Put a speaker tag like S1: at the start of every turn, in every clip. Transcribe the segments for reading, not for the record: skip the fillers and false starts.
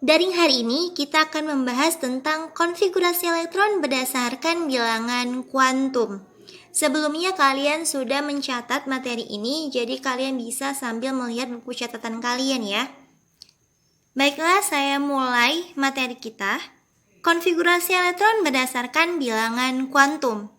S1: Daring hari ini kita akan membahas tentang konfigurasi elektron berdasarkan bilangan kuantum. Sebelumnya kalian sudah mencatat materi ini, jadi kalian bisa sambil melihat buku catatan kalian ya. Baiklah, saya mulai materi kita. Konfigurasi elektron berdasarkan bilangan kuantum.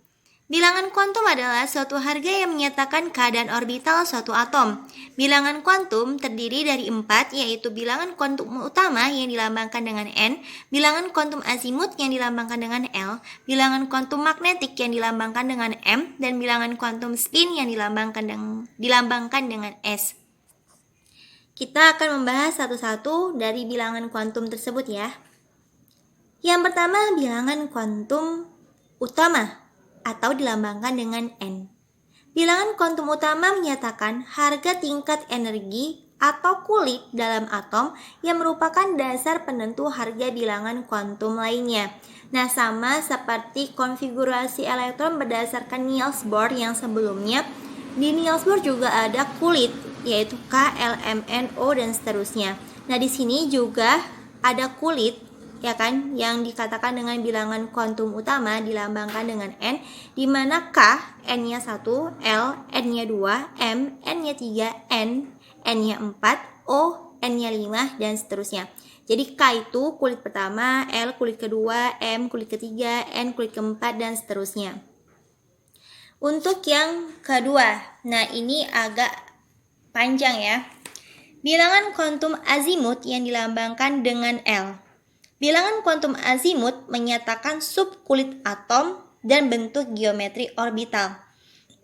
S1: Bilangan kuantum adalah suatu harga yang menyatakan keadaan orbital suatu atom. Bilangan kuantum terdiri dari 4, yaitu bilangan kuantum utama yang dilambangkan dengan N, bilangan kuantum azimut yang dilambangkan dengan L, bilangan kuantum magnetik yang dilambangkan dengan M, dan bilangan kuantum spin yang dilambangkan dengan S. Kita akan membahas satu-satu dari bilangan kuantum tersebut ya. Yang pertama, bilangan kuantum utama atau dilambangkan dengan N. Bilangan kuantum utama menyatakan harga tingkat energi atau kulit dalam atom yang merupakan dasar penentu harga bilangan kuantum lainnya. Nah, sama seperti konfigurasi elektron berdasarkan Niels Bohr yang sebelumnya, di Niels Bohr juga ada kulit, yaitu K, L, M, N, O, dan seterusnya. Nah, di sini juga ada kulit, ya kan, yang dikatakan dengan bilangan kuantum utama dilambangkan dengan N, di mana K N-nya 1, L N-nya 2, M N-nya 3, N N-nya 4, O N-nya 5, dan seterusnya. Jadi K itu kulit pertama, L kulit kedua, M kulit ketiga, N kulit keempat, dan seterusnya. Untuk yang kedua, nah ini agak panjang ya. Bilangan kuantum azimut yang dilambangkan dengan L. Bilangan kuantum azimut menyatakan subkulit atom dan bentuk geometri orbital.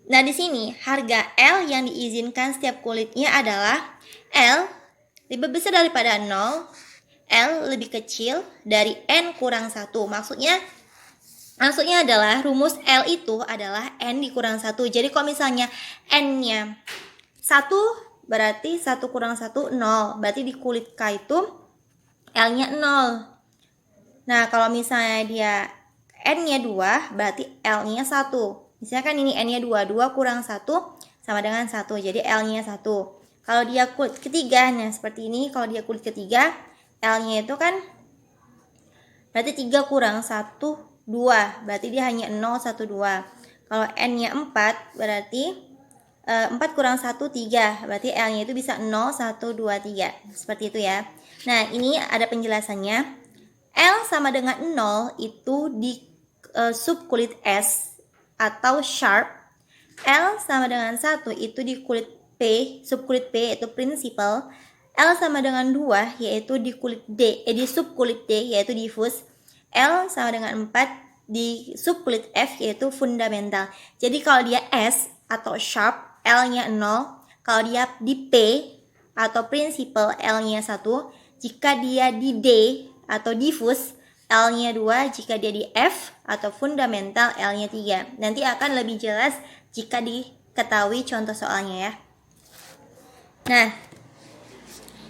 S1: Nah, di sini harga L yang diizinkan setiap kulitnya adalah L lebih besar daripada 0, L lebih kecil dari N kurang 1. Maksudnya adalah rumus L itu adalah N dikurang 1. Jadi kalau misalnya N-nya 1, berarti 1 kurang 1, 0. Berarti di kulit K itu L-nya 0. Nah, kalau misalnya dia N-nya 2, berarti L-nya 1. Misalnya kan ini N-nya 2, 2 kurang 1 sama dengan 1, jadi L-nya 1. Kalau dia kulit ketiga, nah seperti ini, kalau dia kulit ketiga, L-nya itu kan berarti 3 kurang 1, 2, berarti dia hanya 0, 1, 2. Kalau N-nya 4, berarti 4 kurang 1, 3, berarti L-nya itu bisa 0, 1, 2, 3. Seperti itu ya. Nah, ini ada penjelasannya. L sama dengan 0 itu di subkulit S atau sharp. L sama dengan 1 itu di kulit P, subkulit P yaitu principal. L sama dengan 2 yaitu di kulit D, di subkulit D yaitu diffuse. L sama dengan 4 di subkulit F yaitu fundamental. Jadi kalau dia S atau sharp, L-nya 0. Kalau dia di P atau principal, L-nya 1. Jika dia di D atau diffuse, L-nya 2, jika dia di F atau fundamental, L-nya 3. Nanti akan lebih jelas jika diketahui contoh soalnya ya. Nah,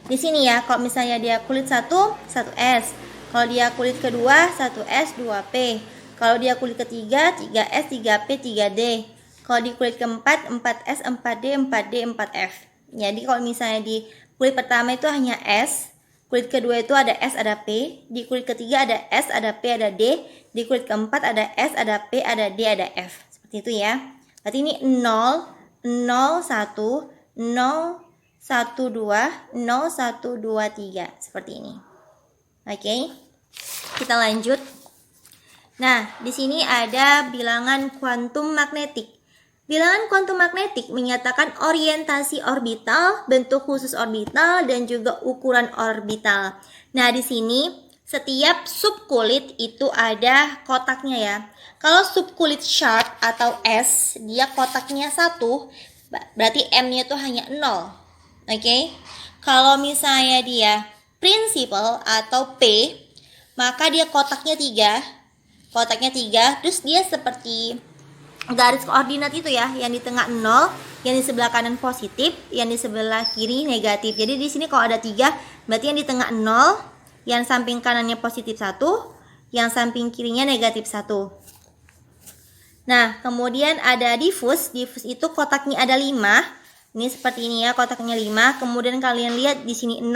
S1: di sini ya, kalau misalnya dia kulit 1, 1S. Kalau dia kulit kedua, 1S, 2P. Kalau dia kulit ketiga, 3S, 3P, 3D. Kalau di kulit keempat, 4S, 4D, 4D, 4F. Jadi kalau misalnya di kulit pertama itu hanya S, kulit kedua itu ada S, ada P. Di kulit ketiga ada S, ada P, ada D. Di kulit keempat ada S, ada P, ada D, ada F. Seperti itu ya. Berarti ini 0, 0, 1, 0, 1, 2, 0, 1, 2, 3. Seperti ini. Oke. Kita lanjut. Nah, di sini ada bilangan kuantum magnetik. Bilangan kuantum magnetik menyatakan orientasi orbital, bentuk khusus orbital, dan juga ukuran orbital. Nah, di sini setiap subkulit itu ada kotaknya ya. Kalau subkulit sharp atau S, dia kotaknya 1, berarti M-nya itu hanya 0. Oke? Kalau misalnya dia principal atau P, maka dia kotaknya 3. Kotaknya 3, terus dia seperti garis koordinat itu ya, yang di tengah 0, yang di sebelah kanan positif, yang di sebelah kiri negatif. Jadi di sini kalau ada 3, berarti yang di tengah 0, yang samping kanannya positif 1, yang samping kirinya negatif 1. Nah, kemudian ada diffuse. Diffuse itu kotaknya ada 5. Ini seperti ini ya, kotaknya 5. Kemudian kalian lihat di sini 0.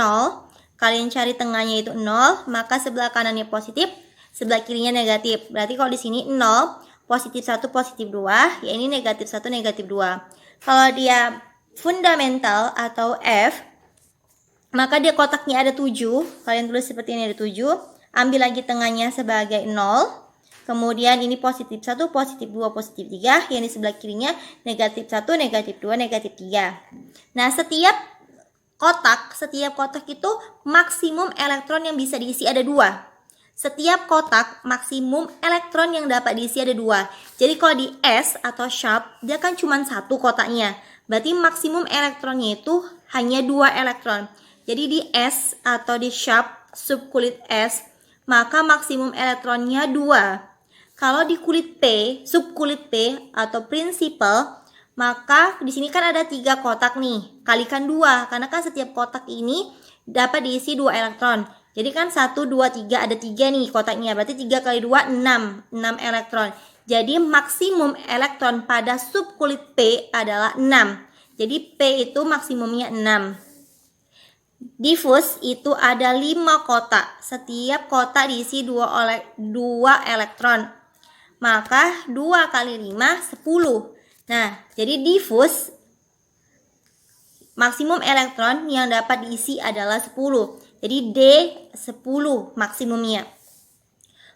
S1: kalian cari tengahnya itu 0, maka sebelah kanannya positif, sebelah kirinya negatif. Berarti kalau di sini 0, positif 1, positif 2, ya ini negatif 1, negatif 2. Kalau dia fundamental atau F, maka dia kotaknya ada 7, kalian tulis seperti ini ada 7, ambil lagi tengahnya sebagai 0, kemudian ini positif 1, positif 2, positif 3, yang di sebelah kirinya negatif 1, negatif 2, negatif 3. Nah, setiap kotak itu maksimum elektron yang bisa diisi ada 2. Setiap kotak maksimum elektron yang dapat diisi ada 2. Jadi kalau di S atau sharp, dia kan cuma 1 kotaknya. Berarti maksimum elektronnya itu hanya 2 elektron. Jadi di S atau di sharp subkulit S, maka maksimum elektronnya 2. Kalau di kulit P, subkulit P atau principal, maka di sini kan ada 3 kotak nih. Kalikan 2, karena kan setiap kotak ini dapat diisi 2 elektron. Jadi kan 1, 2, 3, ada 3 nih kotaknya. Berarti 3 kali 2, 6 elektron. Jadi maksimum elektron pada subkulit P adalah 6. Jadi P itu maksimumnya 6. Diffuse itu ada 5 kotak. Setiap kotak diisi 2 elektron. Maka 2 kali 5, 10. Nah, jadi diffuse maksimum elektron yang dapat diisi adalah 10. Jadi D 10 maksimumnya.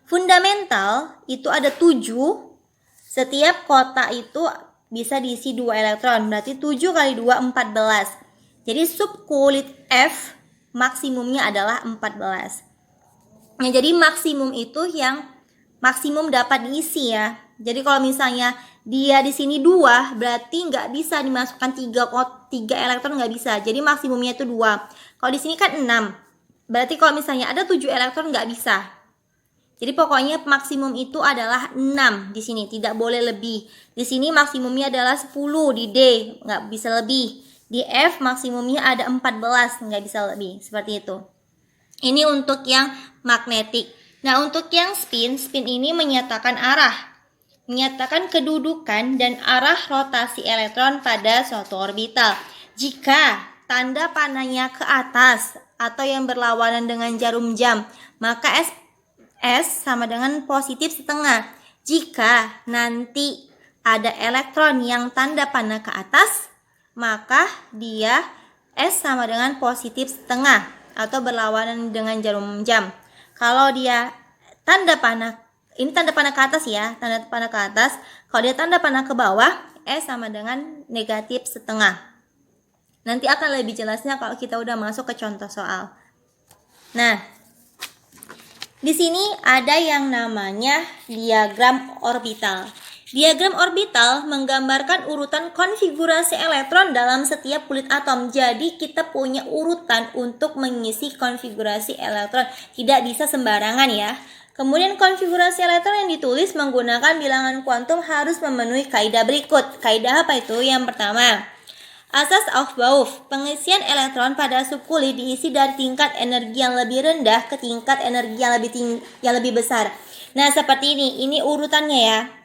S1: Fundamental itu ada 7. Setiap kotak itu bisa diisi 2 elektron. Berarti 7 kali 2, 14. Jadi subkulit F maksimumnya adalah 14. Nah, jadi maksimum itu yang maksimum dapat diisi ya. Jadi kalau misalnya dia di sini 2, berarti nggak bisa dimasukkan 3 elektron, nggak bisa. Jadi maksimumnya itu 2. Kalau di sini kan 6. Berarti kalau misalnya ada 7 elektron nggak bisa. Jadi pokoknya maksimum itu adalah 6 di sini, tidak boleh lebih. Di sini maksimumnya adalah 10, di D nggak bisa lebih. Di F maksimumnya ada 14, nggak bisa lebih, seperti itu. Ini untuk yang magnetik. Nah, untuk yang spin ini menyatakan arah. Menyatakan kedudukan dan arah rotasi elektron pada suatu orbital. Jika tanda panahnya ke atas atau yang berlawanan dengan jarum jam, maka S sama dengan positif setengah. Jika nanti ada elektron yang tanda panah ke atas, maka dia S sama dengan positif setengah atau berlawanan dengan jarum jam. Kalau dia tanda panah, ini tanda panah ke atas ya, tanda panah ke atas. Kalau dia tanda panah ke bawah, S sama dengan negatif setengah. Nanti akan lebih jelasnya kalau kita udah masuk ke contoh soal. Nah, di sini ada yang namanya diagram orbital. Diagram orbital menggambarkan urutan konfigurasi elektron dalam setiap kulit atom. Jadi kita punya urutan untuk mengisi konfigurasi elektron. Tidak bisa sembarangan ya. Kemudian konfigurasi elektron yang ditulis menggunakan bilangan kuantum harus memenuhi kaidah berikut. Kaidah apa itu? Yang pertama, asas Aufbau, pengisian elektron pada subkulit diisi dari tingkat energi yang lebih rendah ke tingkat energi yang lebih besar. Nah, seperti ini urutannya ya.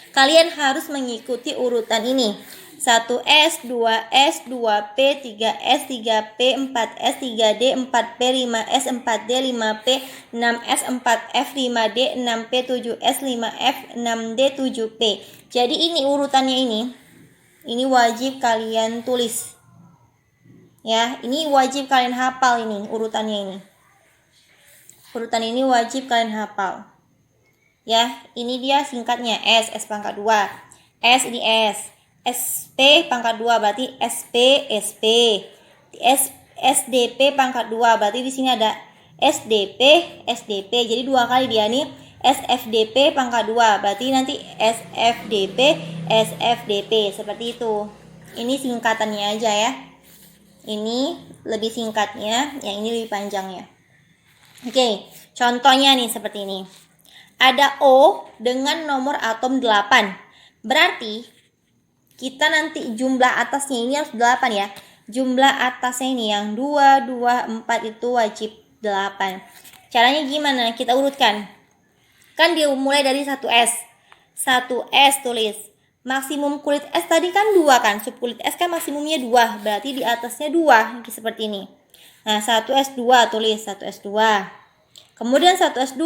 S1: Kalian harus mengikuti urutan ini. 1S, 2S, 2P, 3S, 3P, 4S, 3D, 4P, 5S, 4D, 5P, 6S, 4F, 5D, 6P, 7S, 5F, 6D, 7P. Jadi ini urutannya ini. Ini wajib kalian tulis. Ya, ini wajib kalian hafal ini urutannya ini. Urutan ini wajib kalian hafal. Ya, ini dia singkatnya S pangkat 2. S ini S. SP pangkat 2 berarti SP. SDP pangkat 2 berarti di sini ada SDP. Jadi 2 kali dia nih. SFDP pangkat 2 berarti nanti SFDP seperti itu. Ini singkatannya aja ya. Ini lebih singkatnya, yang ini lebih panjangnya. Oke, contohnya nih seperti ini. Ada O dengan nomor atom 8. Berarti kita nanti jumlah atasnya ini harus 8 ya. Jumlah atasnya ini yang 2, 4 itu wajib 8. Caranya gimana? Kita urutkan. Kan dia mulai dari 1S. 1S tulis. Maksimum kulit S tadi kan 2 kan. Subkulit S kan maksimumnya 2. Berarti di atasnya 2. Seperti ini. Nah, 1s2 tulis 1s2. Kemudian 1s2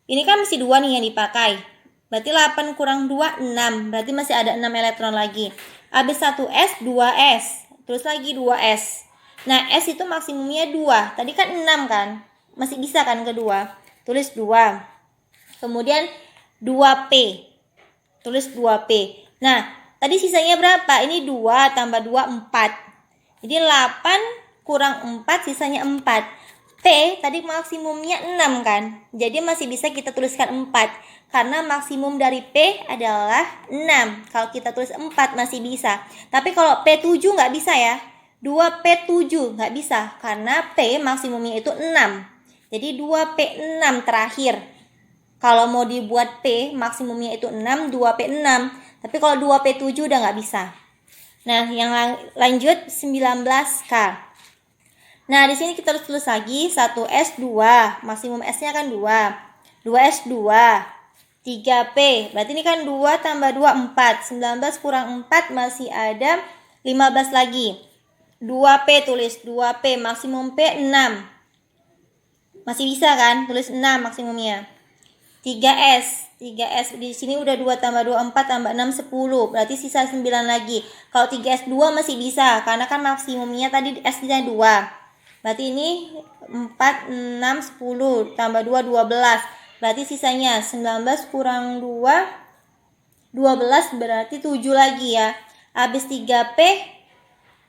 S1: ini kan mesti 2 nih yang dipakai. Berarti 8 kurang 2 6. Berarti masih ada 6 elektron lagi. Habis 1s 2s. Terus lagi 2s. Nah, S itu maksimumnya 2. Tadi kan 6 kan? Masih bisa kan kedua? Tulis 2. Kemudian 2P. Tulis 2P. Nah, tadi sisanya berapa? Ini 2 tambah 2, 4. Jadi 8 kurang 4, sisanya 4. P tadi maksimumnya 6 kan? Jadi masih bisa kita tuliskan 4. Karena maksimum dari P adalah 6. Kalau kita tulis 4 masih bisa. Tapi kalau P7 nggak bisa ya. 2P7 nggak bisa. Karena P maksimumnya itu 6. Jadi 2P6 terakhir. Kalau mau dibuat P maksimumnya itu 6, 2P6. Tapi kalau 2P7 udah nggak bisa. Nah, yang lanjut 19K. Nah, di sini kita harus tulis lagi 1S2. Maksimum S-nya kan 2. 2S2. 3P. Berarti ini kan 2 tambah 2, 4. 19 kurang 4 masih ada 15 lagi. 2P tulis. 2P. Maksimum P 6. Masih bisa kan? Tulis 6 maksimumnya. 3S. 3S di sini udah 2 tambah 2, 4 tambah 6, 10. Berarti sisa 9 lagi. Kalau 3S2 masih bisa. Karena kan maksimumnya tadi S-nya 2. Berarti ini 4, 6, 10. Tambah 2, 12. Berarti sisanya 19 kurang 2, 12 berarti 7 lagi ya. Habis 3P,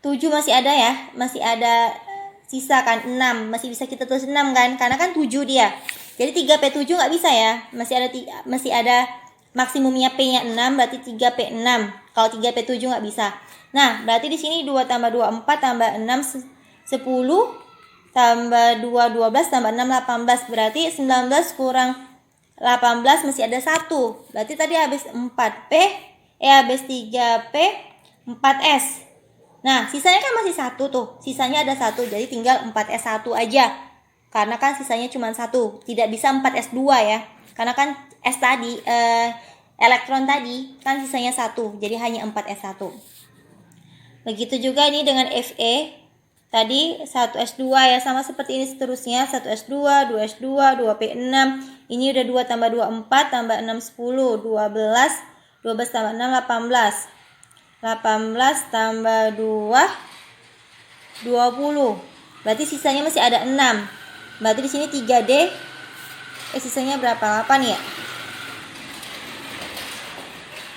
S1: 7 masih ada ya. Masih ada sisa kan 6. Masih bisa kita tulis 6 kan. Karena kan 7 dia. Jadi 3P7 nggak bisa ya. Masih ada maksimumnya P-nya 6. Berarti 3P6. Kalau 3P7 nggak bisa. Nah, berarti di sini 2 tambah 2, 4 tambah 6, 10. Tambah 2, 12, tambah 6, 18. Berarti 19 kurang 18 masih ada 1. Berarti tadi habis 4P, habis 3P, 4S. Nah, sisanya kan masih 1 tuh. Sisanya ada 1, jadi tinggal 4S1 aja. Karena kan sisanya cuma 1. Tidak bisa 4S2 ya. Karena kan S tadi, elektron tadi, kan sisanya 1. Jadi hanya 4S1. Begitu juga ini dengan Fe. Tadi 1S2 ya, sama seperti ini seterusnya. 1S2, 2S2, 2P6. Ini udah 2 tambah 2, 4, tambah 6, 10, 12. 12 tambah 6, 18. 18 tambah 2, 20. Berarti sisanya masih ada 6. Berarti di sini 3D. Sisanya berapa? 8 ya?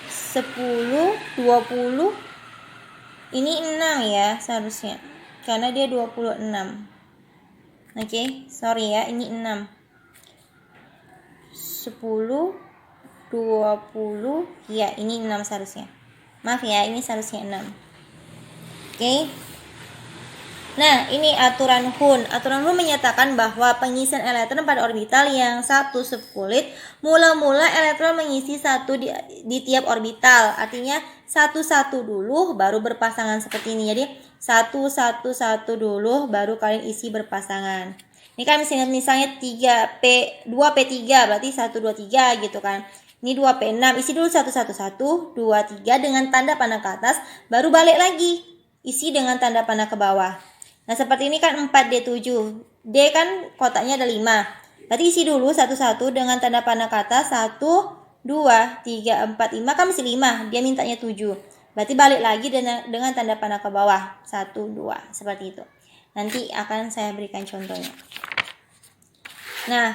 S1: 10, 20. Ini 6 ya seharusnya. Karena dia 26. Oke, sorry ya, ini 6. 10, 20. Ya, ini 6 seharusnya. Maaf ya, ini seharusnya 6. Oke. Nah, ini aturan Hund. Aturan Hund menyatakan bahwa pengisian elektron pada orbital yang satu subkulit, mula-mula elektron mengisi satu di tiap orbital. Artinya satu-satu dulu baru berpasangan seperti ini. Jadi satu dulu baru kalian isi berpasangan. Ini kan misalnya 2P3 berarti 1 2 3 gitu kan. Ini 2P6, isi dulu 1 2 3 dengan tanda panah ke atas, baru balik lagi. Isi dengan tanda panah ke bawah. Nah, seperti ini kan 4D7. D kan kotaknya ada 5. Berarti isi dulu 1 dengan tanda panah ke atas, 1 2 3 4 5 kan masih 5. Dia mintanya 7. Berarti balik lagi dengan tanda panah ke bawah. 1, 2. Seperti itu. Nanti akan saya berikan contohnya. Nah,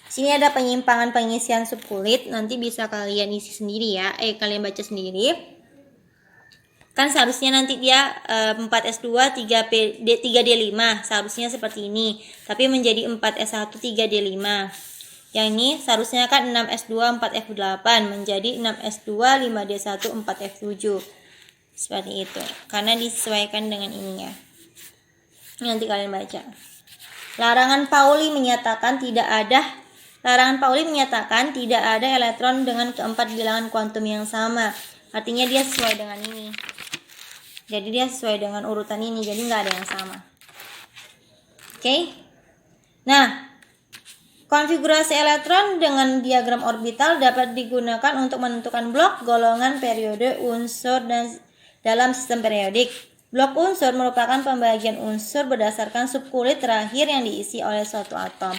S1: sini ada penyimpangan pengisian subkulit. Nanti bisa kalian isi sendiri ya. Kalian baca sendiri. Kan seharusnya nanti dia 4S2, 3D5. Seharusnya seperti ini. Tapi menjadi 4S1, 3D5. Yang ini seharusnya kan 6S2, 4F8. Menjadi 6S2, 5D1, 4F7. Seperti itu. Karena disesuaikan dengan ininya. Nanti kalian baca. Larangan Pauli menyatakan tidak ada elektron dengan keempat bilangan kuantum yang sama. Artinya dia sesuai dengan ini. Jadi dia sesuai dengan urutan ini. Jadi nggak ada yang sama. Oke. Nah, konfigurasi elektron dengan diagram orbital dapat digunakan untuk menentukan blok, golongan, periode, unsur dan dalam sistem periodik. Blok unsur merupakan pembagian unsur berdasarkan subkulit terakhir yang diisi oleh suatu atom.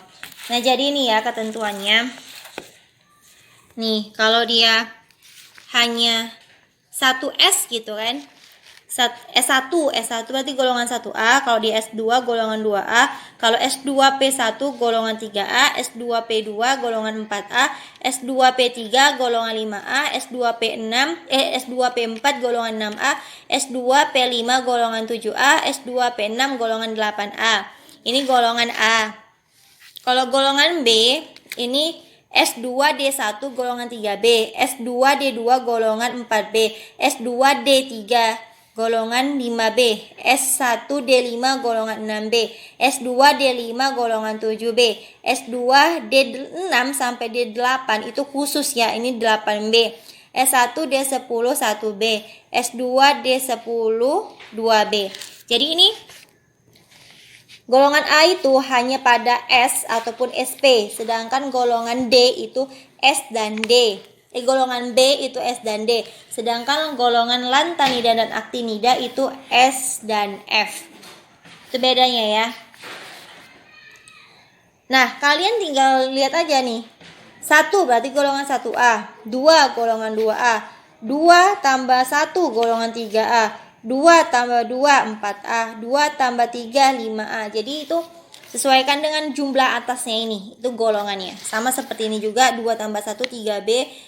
S1: Nah, jadi ini ya ketentuannya. Nih, kalau dia hanya 1S gitu kan. S1 berarti golongan 1A, kalau di S2 golongan 2A, kalau S2P1 golongan 3A, S2P2 golongan 4A, S2P3 golongan 5A, S2P4 golongan 6A, S2P5 golongan 7A, S2P6 golongan 8A. Ini golongan A. Kalau golongan B, ini S2D1 golongan 3B, S2D2 golongan 4B, S2D3 golongan 5B, S1D5 golongan 6B, S2D5 golongan 7B, S2D6 sampai D8 itu khusus ya, ini 8B, S1D10 1B, S2D10 2B. Jadi ini golongan A itu hanya pada S ataupun SP, sedangkan golongan D itu S dan D. Golongan B itu S dan D, sedangkan golongan lantanida dan aktinida itu S dan F. Itu bedanya ya. Nah, kalian tinggal lihat aja nih. 1 berarti golongan 1A, 2 golongan 2A, 2 tambah 1 golongan 3A, 2 tambah 2 4A, 2 tambah 3 5A. Jadi itu sesuaikan dengan jumlah atasnya ini, itu golongannya. Sama seperti ini juga, 2 tambah 1 3B,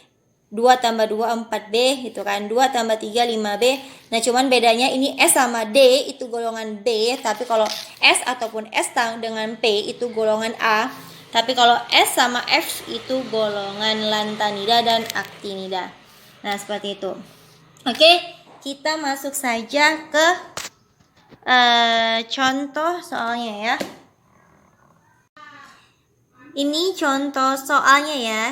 S1: 2 tambah 2 4B gitu kan, 2 tambah 3 5B. Nah, cuman bedanya ini S sama D itu golongan B, tapi kalau S ataupun S dengan P itu golongan A. Tapi kalau S sama F itu golongan lantanida dan aktinida. Nah, seperti itu. Oke, kita masuk saja ke contoh soalnya ya. Ini contoh soalnya ya.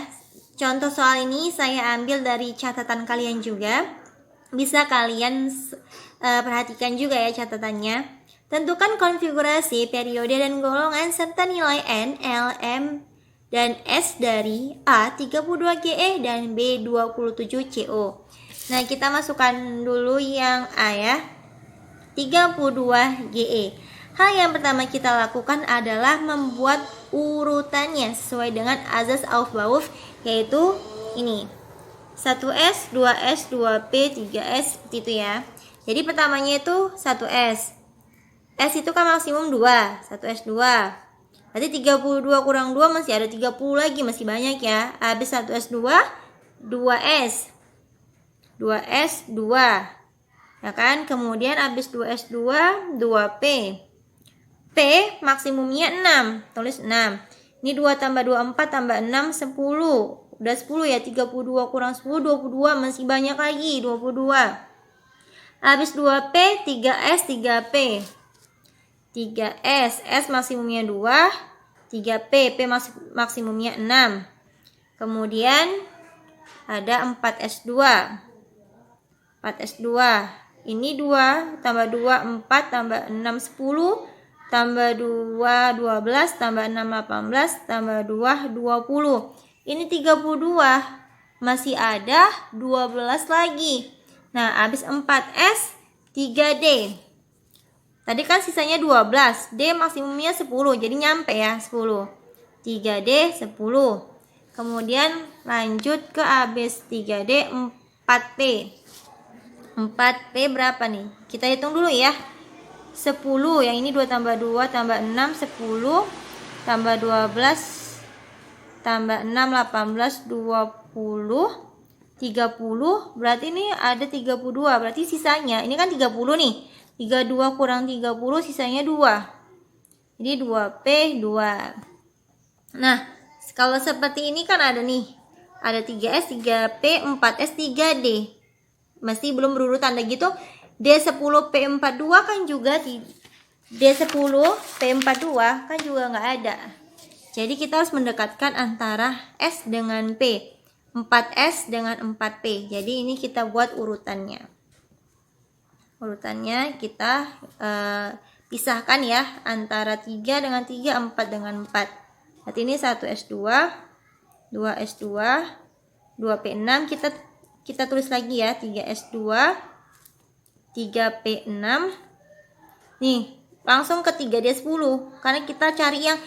S1: Contoh soal ini saya ambil dari catatan kalian juga. Bisa kalian perhatikan juga ya catatannya. Tentukan konfigurasi, periode dan golongan serta nilai N, L, M, dan S dari A 32GE dan B 27CO. Nah, kita masukkan dulu yang A ya. 32GE. Hal yang pertama kita lakukan adalah membuat urutannya sesuai dengan azas Aufbau, yaitu ini 1S, 2S, 2P, 3S seperti itu ya. Jadi pertamanya itu 1S. S itu kan maksimum 2, 1S 2. Berarti 32 kurang 2 masih ada 30 lagi, masih banyak ya. Habis 1S 2, 2S. 2S 2. Ya kan? Kemudian habis 2S 2, 2P. P maksimumnya 6, tulis 6. Ini 2 tambah 2 4 tambah 6 10. Udah 10 ya, 32 kurang 10 22, masih banyak lagi 22. Habis 2P, 3S 3P. 3S, S maksimumnya 2, 3P, P maksimumnya 6. Kemudian ada 4S2. 4S2. Ini 2 tambah 2 4 tambah 6 10. Tambah 2 12 tambah 6 18 tambah 2 20. Ini 32. Masih ada 12 lagi. Nah, habis 4S 3D. Tadi kan sisanya 12. D maksimumnya 10. Jadi nyampe ya 10. 3D 10. Kemudian lanjut ke habis 3D 4P. 4P berapa nih? Kita hitung dulu ya. 10, yang ini 2 tambah 2 tambah 6 10 tambah 12 tambah 6 18 20 30, berarti ini ada 32, berarti sisanya ini kan 30 nih, 32 kurang 30 sisanya 2, jadi 2P 2. Nah, kalau seperti ini kan ada nih, ada 3S 3P 4S 3D, masih belum berurutan lagi gitu. D10P42 kan juga D10P42 kan juga nggak ada. Jadi kita harus mendekatkan antara S dengan P, 4S dengan 4P. Jadi ini kita buat urutannya. Urutannya kita pisahkan ya, antara 3 dengan 3, 4 dengan 4. Berarti ini 1S2, 2S2, 2P6, kita tulis lagi ya, 3S2, 3P6, Nih, langsung ke 3 dia 10. Karena kita cari yang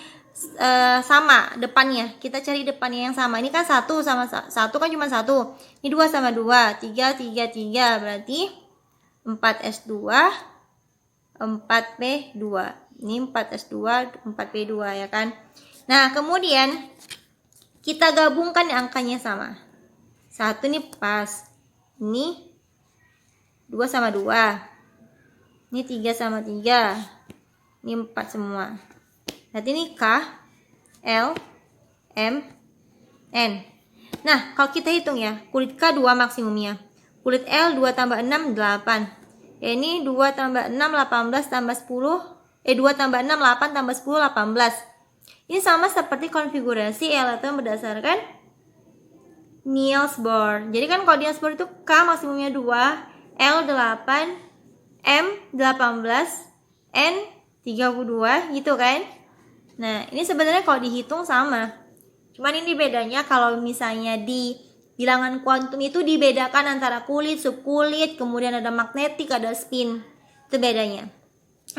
S1: sama depannya. Kita cari depannya yang sama. Ini kan 1 sama 1 kan cuma 1. Ini 2 sama 2. 3, 3, 3. Berarti 4S2, 4P2. Ini 4S2, 4P2 ya kan. Nah, kemudian kita gabungkan angkanya sama. 1 nih pas. Ini 2 sama 2. Ini 3 sama 3. Ini 4 semua. Berarti ini K, L, M, N. Nah, kalau kita hitung ya, kulit K 2 maksimumnya. Kulit L 2 tambah 6, 8. Ini 2 tambah 6, 18 tambah 10. 2 tambah 6, 8 tambah 10, 18. Ini sama seperti konfigurasi elektron berdasarkan Niels Bohr. Jadi kan kalau Niels Bohr itu K maksimumnya 2, L 8, M 18, N 32 gitu kan. Nah, ini sebenarnya kalau dihitung sama. Cuman ini bedanya kalau misalnya di bilangan kuantum itu dibedakan antara kulit, subkulit, kemudian ada magnetik, ada spin. Itu bedanya.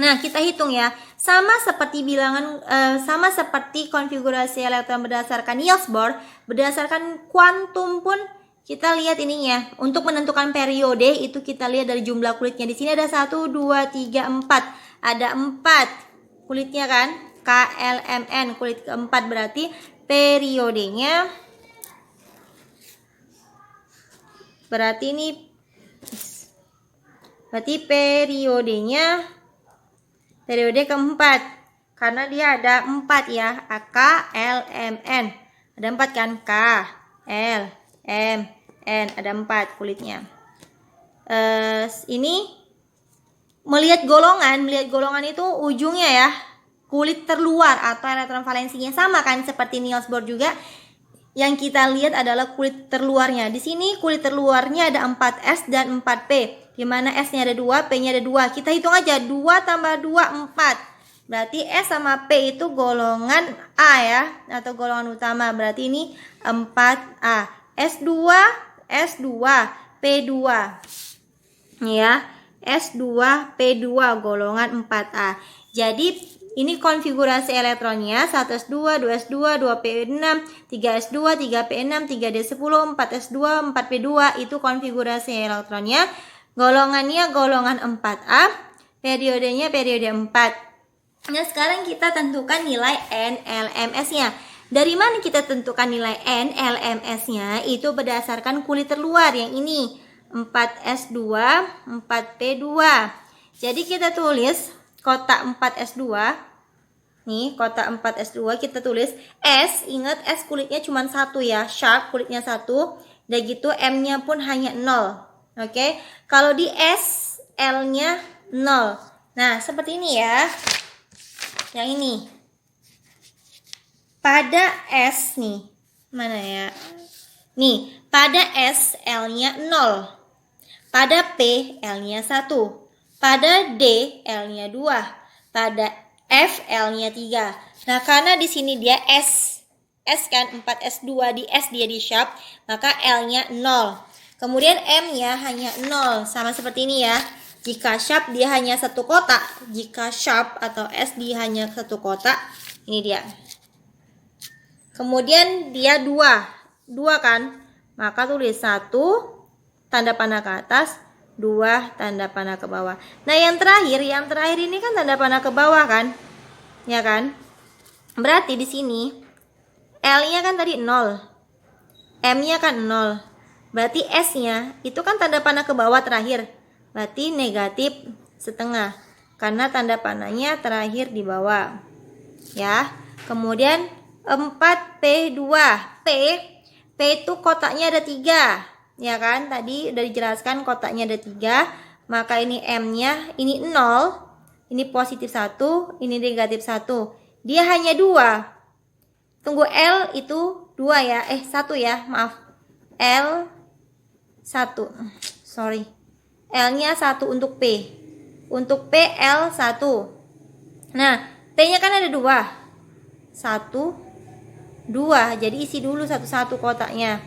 S1: Nah, kita hitung ya. Sama seperti konfigurasi elektron berdasarkan Niels Bohr, berdasarkan kuantum pun kita lihat ininya. Untuk menentukan periode itu kita lihat dari jumlah kulitnya. Di sini ada 1 2 3 4. Ada 4 kulitnya kan? KLMN, kulit keempat, berarti periodenya periode keempat, karena dia ada 4 ya, KLMN. Ada 4 kan? K, L, M, N, ada 4 kulitnya. Ini melihat golongan itu ujungnya ya, kulit terluar atau elektron valensinya sama kan, seperti Niels Bohr juga. Yang kita lihat adalah kulit terluarnya. Di sini kulit terluarnya ada 4S dan 4P. Di mana S-nya ada 2, P-nya ada 2. Kita hitung aja, 2 tambah 2, 4. Berarti S sama P itu golongan A ya, atau golongan utama. Berarti ini 4A. S2, S2, P2. Ya, S2, P2 golongan 4A. Jadi ini konfigurasi elektronnya 1S2, 2S2, 2P6, 3S2, 3P6, 3D10, 4S2, 4P2. Itu konfigurasi elektronnya. Golongannya golongan 4A, periodenya periode 4. Nah, sekarang kita tentukan nilai NLMS-nya. Dari mana kita tentukan nilai NLMS-nya? Itu berdasarkan kulit terluar yang ini, 4S2, 4P2. Jadi kita tulis kotak 4S2. Nih, kotak 4S2 kita tulis S. Ingat S kulitnya cuma 1 ya, sharp kulitnya 1. Dan gitu M-nya pun hanya 0. Oke. Kalau di S, L-nya 0. Nah, seperti ini ya. Yang ini. Pada S nih. Mana ya? Nih, pada S L-nya 0. Pada P L-nya 1. Pada D L-nya 2. Pada F L-nya 3. Nah, karena di sini dia S kan 4S2, di S dia di sharp, maka L-nya 0. Kemudian M-nya hanya 0, sama seperti ini ya. Jika sharp dia hanya satu kotak, jika sharp atau S dia hanya satu kotak, ini dia. Kemudian dia 2 kan, maka tulis 1 tanda panah ke atas, 2 tanda panah ke bawah. Nah, yang terakhir ini kan tanda panah ke bawah kan, ya kan? Berarti di sini L-nya kan tadi 0, M-nya kan 0. Berarti S-nya itu kan tanda panah ke bawah terakhir. Berarti negatif setengah. Karena tanda panahnya terakhir di bawah. Ya. Kemudian 4P2. P itu kotaknya ada 3. Ya kan? Tadi udah dijelaskan kotaknya ada 3. Maka ini M-nya, ini 0. Ini positif 1, ini negatif 1. Dia hanya 2. Tunggu L itu 2 ya. 1 ya, maaf. L 1. Sorry. L-nya 1 untuk P. Untuk P L 1. Nah, P-nya kan ada 2. 1 2. Jadi isi dulu satu-satu kotaknya.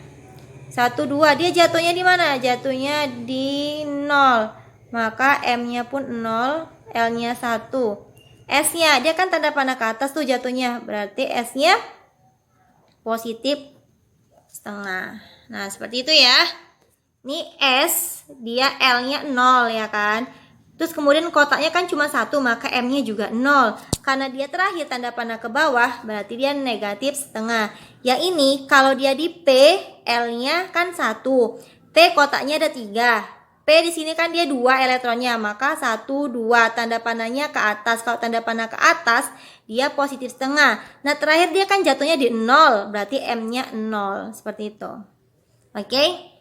S1: 1 2. Dia jatuhnya di mana? Jatuhnya di 0. Maka M-nya pun 0, L-nya 1. S-nya, dia kan tanda panah ke atas tuh jatuhnya. Berarti S-nya positif setengah. Nah, seperti itu ya. Ini S, dia L-nya 0 ya kan. Terus kemudian kotaknya kan cuma 1, maka M-nya juga 0. Karena dia terakhir tanda panah ke bawah, berarti dia negatif setengah. Yang ini kalau dia di P, L-nya kan 1. P kotaknya ada 3. P di sini kan dia 2 elektronnya, maka 1, 2 tanda panahnya ke atas. Kalau tanda panah ke atas, dia positif setengah. Nah, terakhir dia kan jatuhnya di 0, berarti M-nya 0. Seperti itu. Oke?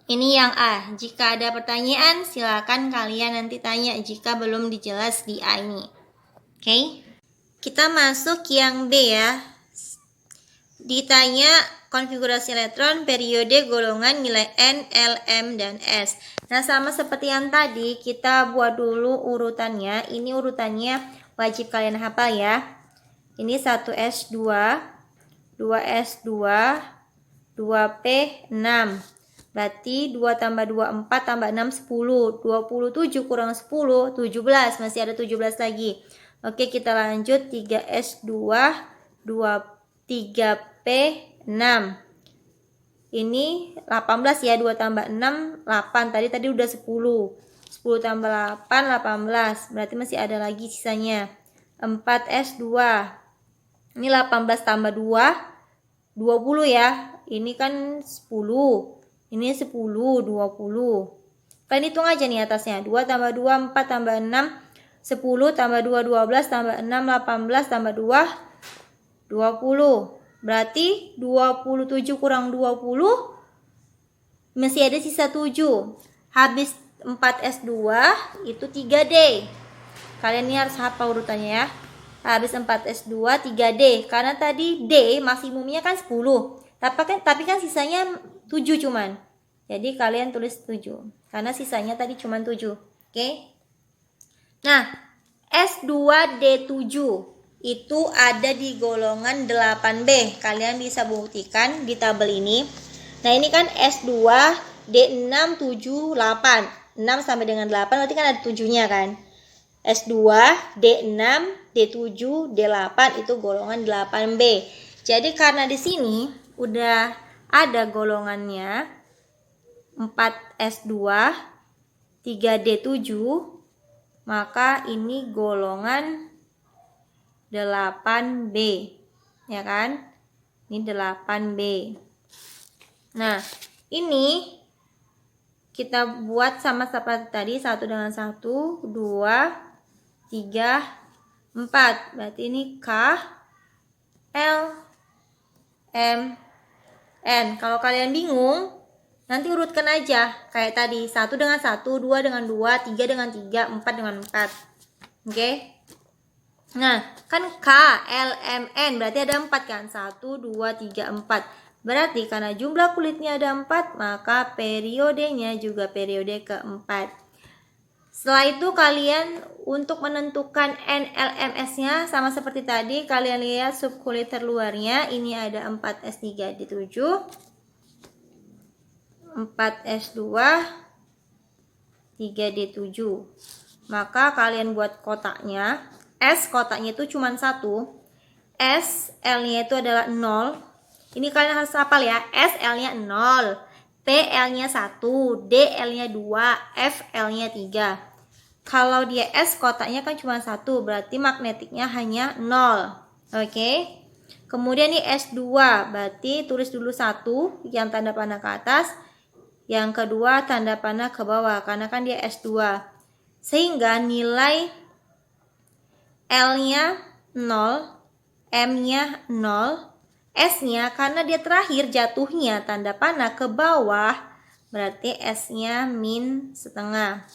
S1: Ini yang A. Jika ada pertanyaan, silakan kalian nanti tanya jika belum dijelas di A ini. Oke? Kita masuk yang B ya. Ditanya konfigurasi elektron, periode, golongan, nilai N, L, M, dan S. Nah, sama seperti yang tadi, kita buat dulu urutannya. Ini urutannya wajib kalian hafal ya. Ini 1S2, 2S2, 2P, 6. Berarti 2 tambah 2, 4 tambah 6, 10. 27 kurang 10, 17. Masih ada 17 lagi. Oke, kita lanjut. 3S2, 3P, 6. Ini 18 ya. 2 tambah 6, 8. Tadi udah 10. 10 tambah 8, 18. Berarti masih ada lagi sisanya. 4S2. Ini 18 tambah 2, 20 ya. Ini kan 10. Ini 10, 20. Kalian hitung aja nih atasnya. 2 tambah 2, 4 tambah 6, 10 tambah 2, 12 tambah 6, 18 tambah 2, 20. Berarti 27 kurang 20, masih ada sisa 7. Habis 4S2, itu 3D. Kalian ini harus hafal urutannya ya. Habis 4S2, 3D. Karena tadi D maksimumnya kan 10. Tapi kan sisanya 7 cuman. Jadi kalian tulis 7. Karena sisanya tadi cuman 7. Oke? Nah, S2D7 itu ada di golongan 8B. Kalian bisa buktikan di tabel ini. Nah, ini kan S2D6, 7, 8. 6 sampai dengan 8 berarti kan ada 7-nya kan. S2, D6, D7, D8 itu golongan 8B. Jadi karena di sini udah ada golongannya 4S2, 3D7, maka ini golongan 8B. Ya kan? Ini 8B. Nah, ini kita buat sama seperti tadi, 1 dengan 1, 2, 3, 4. Berarti ini K, L, M, N. Kalau kalian bingung, nanti urutkan aja. Kayak tadi, 1 dengan 1, 2 dengan 2, 3 dengan 3, 4 dengan 4. Oke? Nah, kan K, L, M, N. Berarti ada 4 kan? 1, 2, 3, 4. Berarti karena jumlah kulitnya ada 4, maka periodenya juga periode keempat. Setelah itu kalian untuk menentukan NLMS-nya sama seperti tadi, kalian lihat subkulit terluarnya. Ini ada 4S3D7, 4S2, 3D7. Maka kalian buat kotaknya. S kotaknya itu cuma 1. S, L-nya itu adalah 0. Ini kalian harus hafal ya. S, L-nya 0. P, L-nya 1. D, L-nya 2. F, L-nya 3. Kalau dia S kotaknya kan cuma 1. Berarti magnetiknya hanya 0. Oke. Kemudian ini S2. Berarti tulis dulu 1 yang tanda panah ke atas. Yang kedua tanda panah ke bawah. Karena kan dia S2. Sehingga nilai L-nya 0. M-nya 0. S-nya karena dia terakhir jatuhnya tanda panah ke bawah, berarti S-nya min setengah.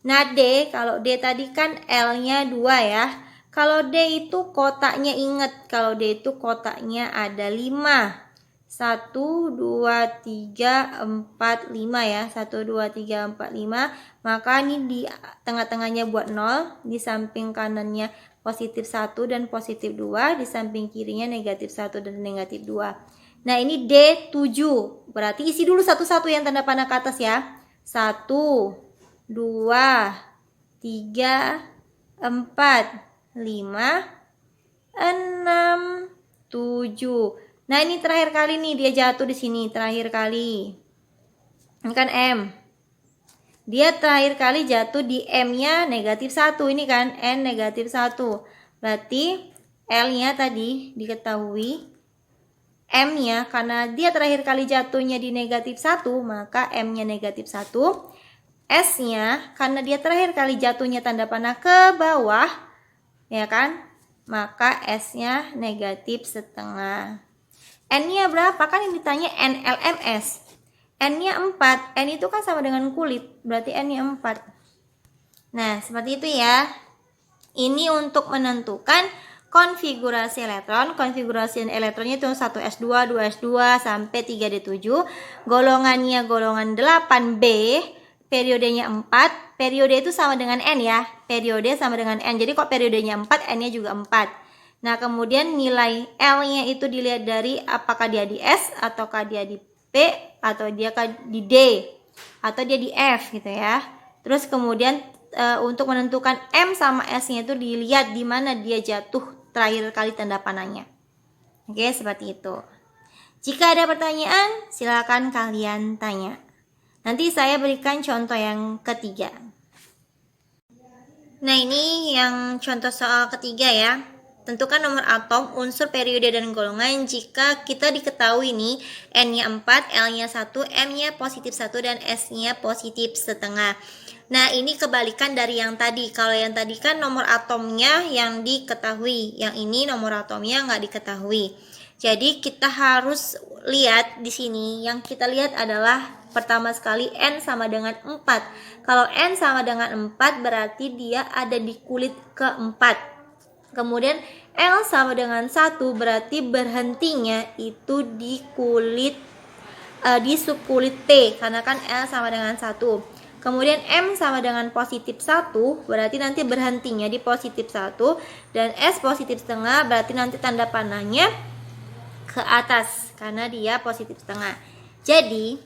S1: Nah D, kalau D tadi kan L-nya 2 ya. Kalau D itu kotaknya, ingat kalau D itu kotaknya ada 5. 1, 2, 3, 4, 5 ya. 1, 2, 3, 4, 5. Maka ini di tengah-tengahnya buat 0. Di samping kanannya positif 1 dan positif 2. Di samping kirinya negatif 1 dan negatif 2. Nah ini D7. Berarti isi dulu satu-satu yang tanda panah ke atas ya. 1, 2, 3, 4, 5, 6, 7. Nah, ini terakhir kali nih dia jatuh di sini, terakhir kali. Ini kan M. Dia terakhir kali jatuh di M-nya negatif 1. Ini kan N negatif 1. Berarti L-nya tadi diketahui. M-nya karena dia terakhir kali jatuhnya di negatif 1, maka M-nya negatif 1. S-nya karena dia terakhir kali jatuhnya tanda panah ke bawah, ya kan? Maka S-nya negatif setengah. N-nya berapa? Kan yang ditanya NLMS. N-nya 4. N itu kan sama dengan kulit, berarti N-nya 4. Nah, seperti itu ya. Ini untuk menentukan konfigurasi elektron. Konfigurasi elektronnya itu 1s2, 2s2 sampai 3d7. Golongannya golongan 8b, periodenya 4. Periode itu sama dengan N ya. Periode sama dengan N. Jadi kok periodenya 4, N-nya juga 4. Nah, kemudian nilai L-nya itu dilihat dari apakah dia di S ataukah dia di P atau dia di D atau dia di F gitu ya. Terus kemudian untuk menentukan M sama S-nya itu dilihat di mana dia jatuh terakhir kali tanda panahnya. Oke, seperti itu. Jika ada pertanyaan, silakan kalian tanya. Nanti saya berikan contoh yang ketiga. Nah, ini yang contoh soal ketiga ya. Tentukan nomor atom, unsur, periode, dan golongan jika kita diketahui nih N-nya 4, L-nya 1, M-nya positif 1, dan S-nya positif setengah. Nah, ini kebalikan dari yang tadi. Kalau yang tadi kan nomor atomnya yang diketahui, yang ini nomor atomnya nggak diketahui. Jadi kita harus lihat di sini, yang kita lihat adalah pertama sekali N sama dengan 4. Kalau N sama dengan 4 berarti dia ada di kulit keempat. Kemudian L sama dengan 1 berarti berhentinya itu di kulit di subkulit P karena kan L sama dengan 1. Kemudian M sama dengan positif 1 berarti nanti berhentinya di positif 1, dan S positif setengah berarti nanti tanda panahnya ke atas karena dia positif setengah. Jadi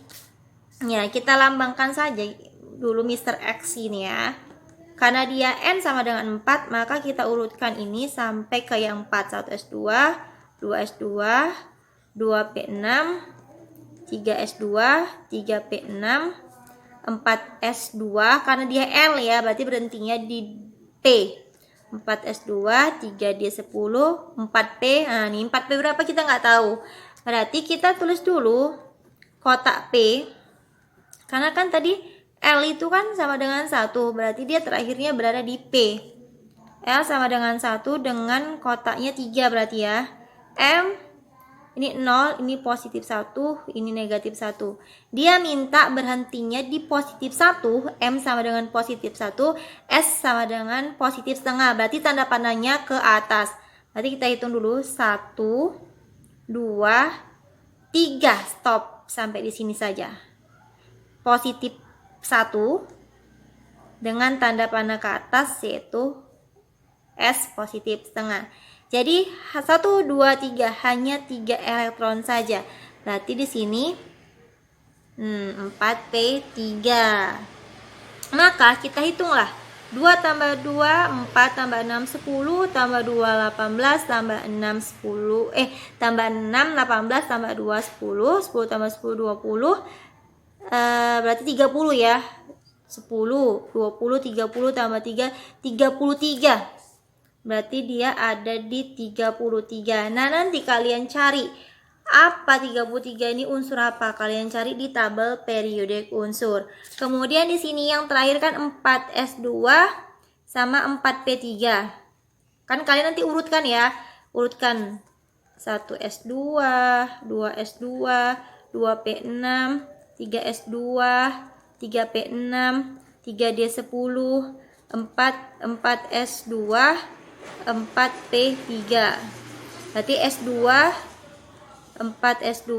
S1: ya kita lambangkan saja dulu Mr. X ini ya. Karena dia N sama dengan 4, maka kita urutkan ini sampai ke yang 4. 1s2, 2s2, 2p6, 3s2, 3p6, 4s2. Karena dia L ya, berarti berhentinya di P. 4s2, 3d10, 4p. Nah, ini 4p berapa kita nggak tahu. Berarti kita tulis dulu kotak P. Karena kan tadi L itu kan sama dengan 1, berarti dia terakhirnya berada di P. L sama dengan 1 dengan kotaknya 3 berarti ya. M ini 0, ini positif 1, ini negatif 1. Dia minta berhentinya di positif 1, M sama dengan positif 1, S sama dengan positif setengah. Berarti tanda panahnya ke atas. Berarti kita hitung dulu 1, 2, 3, stop sampai di sini saja. Positif 1 dengan tanda panah ke atas yaitu S positif setengah. Jadi 1, 2, 3 hanya 3 elektron saja. Berarti di sini 4p3. Maka kita hitunglah 2 tambah 2 4 tambah 6 10 tambah 2 18 tambah 6 10 tambah 6 18 tambah 2 10 10 tambah 10 20. Berarti 30 ya. 10, 20, 30 tambah 3, 33. Berarti dia ada di 33. Nah, nanti kalian cari apa 33 ini unsur apa? Kalian cari di tabel periodik unsur. Kemudian di sini yang terakhir kan 4s2 sama 4p3. Kan kalian nanti urutkan ya. Urutkan 1s2, 2s2, 2p6, 3s2, 3p6, 3d10, 4s2, 4p3. Berarti s2, 4s2,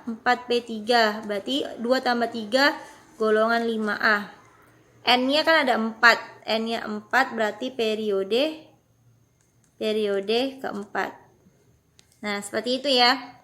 S1: 4p3. Berarti 2 tambah 3 golongan 5A. N-nya kan ada 4. N-nya 4 berarti periode keempat. Nah, seperti itu ya.